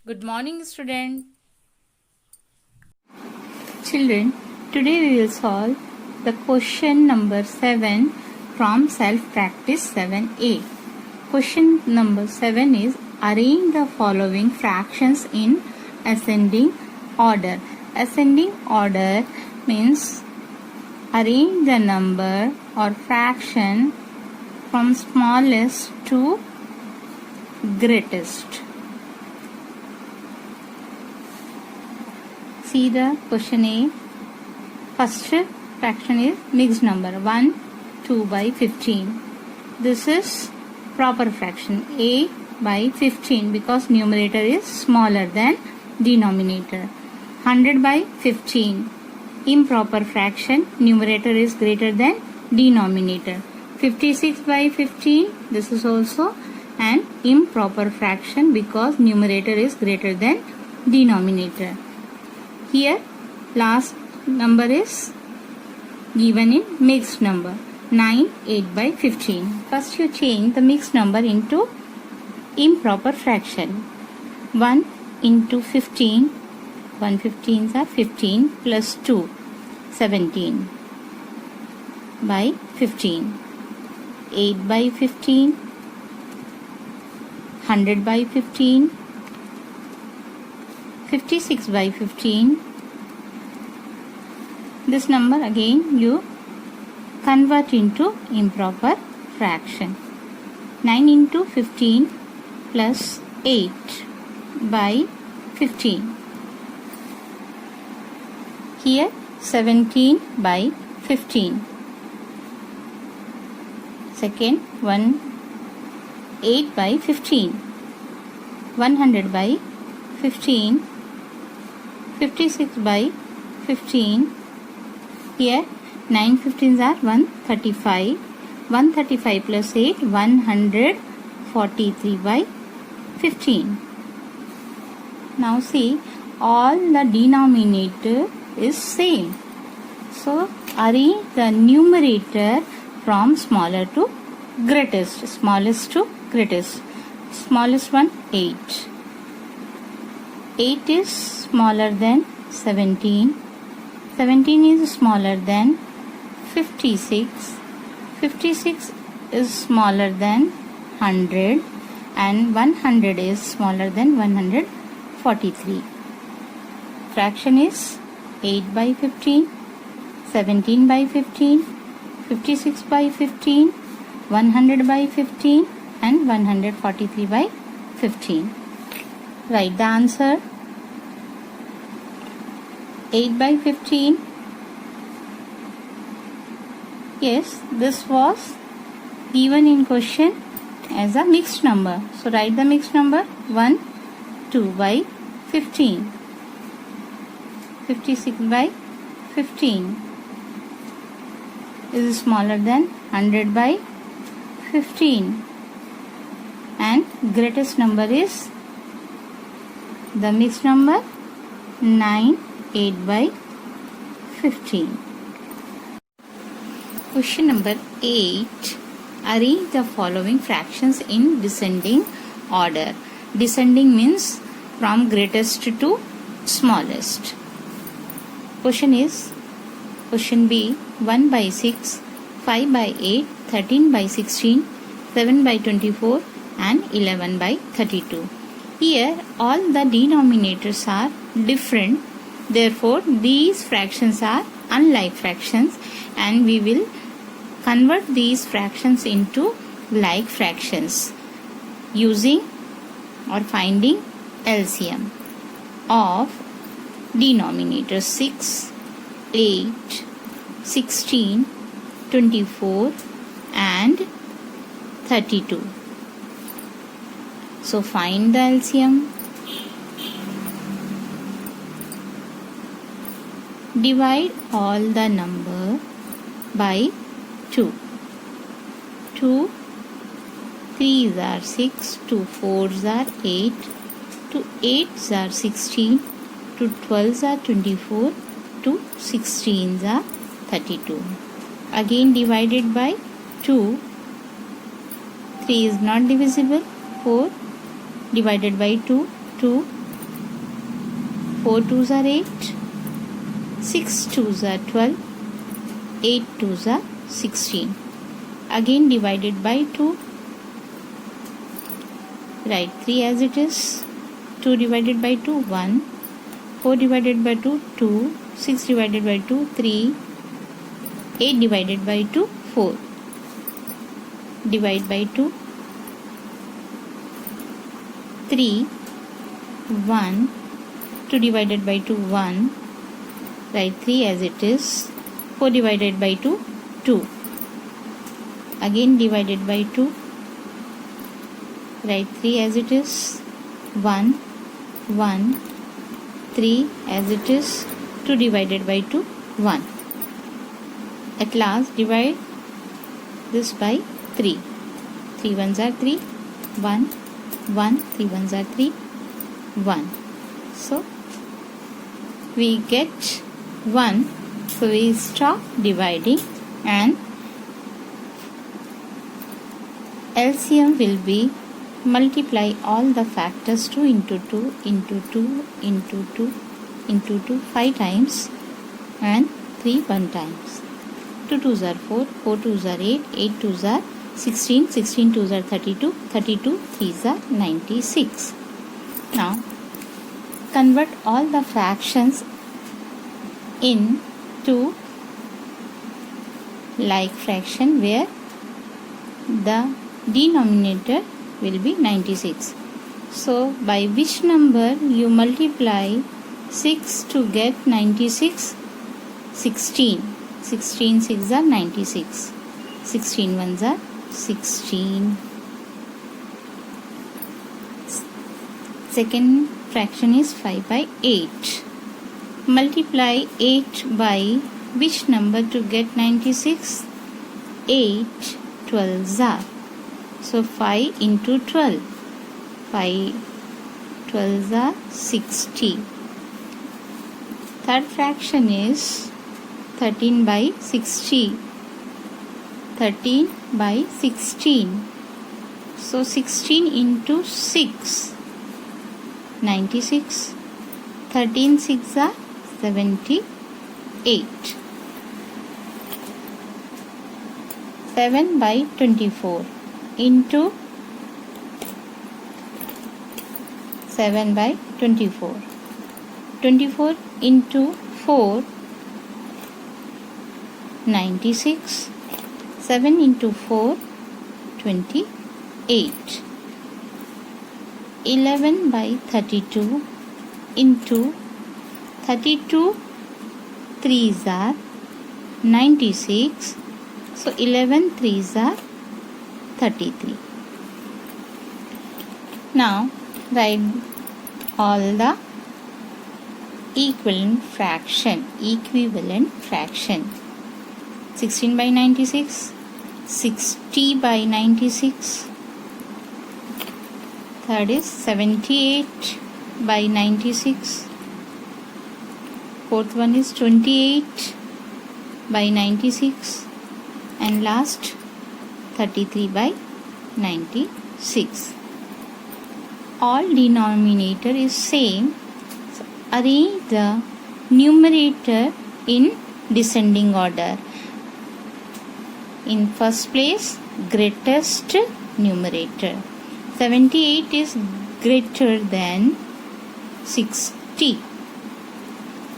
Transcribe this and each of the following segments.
Good morning, student. Children, today we will solve the question number 7 from self-practice 7a. Question number 7 is arrange the following fractions in ascending order. Ascending order means arrange the number or fraction from smallest to greatest. See the question A. First fraction is mixed number 1, 2 by 15. This is proper fraction A by 15 because numerator is smaller than denominator. 100 by 15. Improper fraction, numerator is greater than denominator. 56 by 15. This is also an improper fraction because numerator is greater than denominator. Here last number is given in mixed number 9, 8 by 15. First you change the mixed number into improper fraction. 1 into 15, 1 15s are 15 plus 2, 17 by 15. 8 by 15, 100 by 15, 56 by 15. This number again you convert into improper fraction. 9 into 15 plus 8 by 15. Here 17 by 15. Second 8 by 15. 100 by 15. 56 by 15. Here 9 15s are 135. 135 plus 8, 143 by 15. Now see, all the denominator is same. So arrange the numerator from smaller to greatest. Smallest to greatest. Smallest one 8. 8 is smaller than 17. 17 is smaller than 56. 56 is smaller than 100 and 100 is smaller than 143. Fraction is 8 by 15, 17 by 15, 56 by 15, 100 by 15 and 143 by 15. Write the answer. 8 by 15. Yes, this was given in question as a mixed number. So write the mixed number 1, 2 by 15. 56 by 15 is smaller than 100 by 15 and greatest number is the mixed number 9, 8 by 15. Question number 8. Arrange the following fractions in descending order. Descending means from greatest to smallest. Question is question B. 1 by 6, 5 by 8, 13 by 16, 7 by 24 and 11 by 32. Here all the denominators are different. Therefore, these fractions are unlike fractions and we will convert these fractions into like fractions using or finding LCM of denominators 6, 8, 16, 24 and 32. So find the LCM. Divide all the number by 2. 2 3s are 6, 2 4s are 8, 2 8s are 16, 2 12s are 24, 2 16s are 32. Again divided by 2. 3 is not divisible. 4 divided by 2, 2 4 2s are 8, 6 2s are 12, 8 2s are 16. Again divided by 2. Write 3 as it is. 2 divided by 2, 1. 4 divided by 2, 2. 6 divided by 2, 3. 8 divided by 2, 4. Divide by 2. 3. 1. 2 divided by 2, 1. Write 3 as it is. 4 divided by 2, 2. Again divided by 2. Write 3 as it is. 1. 1. 3 as it is. 2 divided by 2, 1. At last divide this by 3. 3 ones are 3. 1. 1. 3 ones are 3. 1. So we get 1. So we stop dividing and LCM will be multiply all the factors 2 into 2 into 2 into 2 into 2 5 times and 3 1 times. 2 2s are 4, 4 2s are 8, 8 2s are 16, 16 2s are 32, 32 3s are 96. Now convert all the fractions into like fraction where the denominator will be 96. So by which number you multiply 6 to get 96? 16. 16 6 are 96. 16 ones are 16. Second fraction is 5 by 8. Multiply 8 by which number to get 96? 8 12s are. So 5 into 12. 5 12s are 60. Third fraction is 13 by 60. 13 by 16. So 16 into 6. 96. 13 6 are 78. 7 by 24 into 7 by 24. 24 into 4 96. 7 into 4 28. 11 by 32 into 32 3s are 96. So 11 3s are 33. Now write all the equivalent fraction. 16 by 96, 60 by 96. Third is 78 by 96. Fourth one is 28 by 96. And last 33 by 96. All denominator is same. So arrange the numerator in descending order. In first place, greatest numerator. 78 is greater than 60.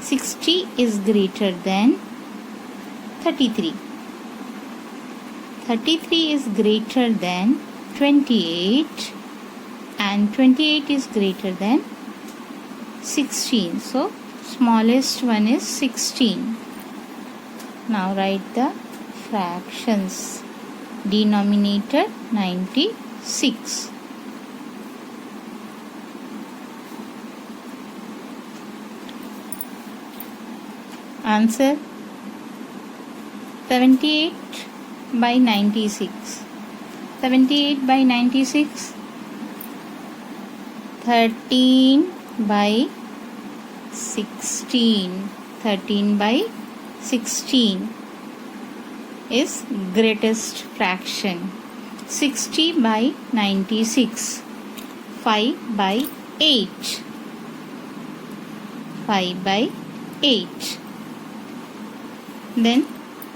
60 is greater than 33. 33 is greater than 28 and 28 is greater than 16. So smallest one is 16. Now write the fractions. Denominator 96. Answer 78 by 96. 78 by 96. 13 by 16. 13 by 16 is greatest fraction. 60 by 96. 5 by 8. 5 by 8. Then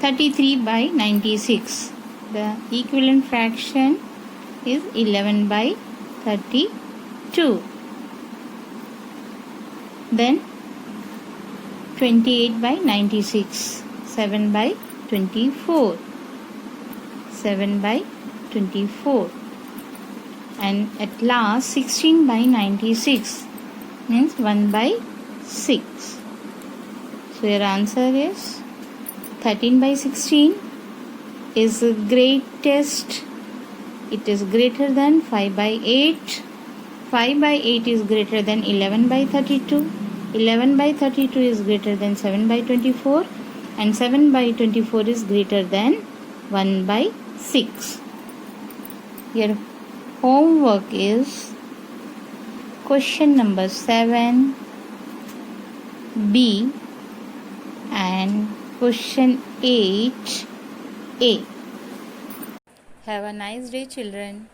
33 by 96. The equivalent fraction is 11 by 32. Then 28 by 96. 7 by 24. 7 by 24. And at last 16 by 96 means 1 by 6. So your answer is 13 by 16 is the greatest. It is greater than 5 by 8. 5 by 8 is greater than 11 by 32. 11 by 32 is greater than 7 by 24. And 7 by 24 is greater than 1 by 6. Your homework is question number 7, B, and question 8, A. Have a nice day, children.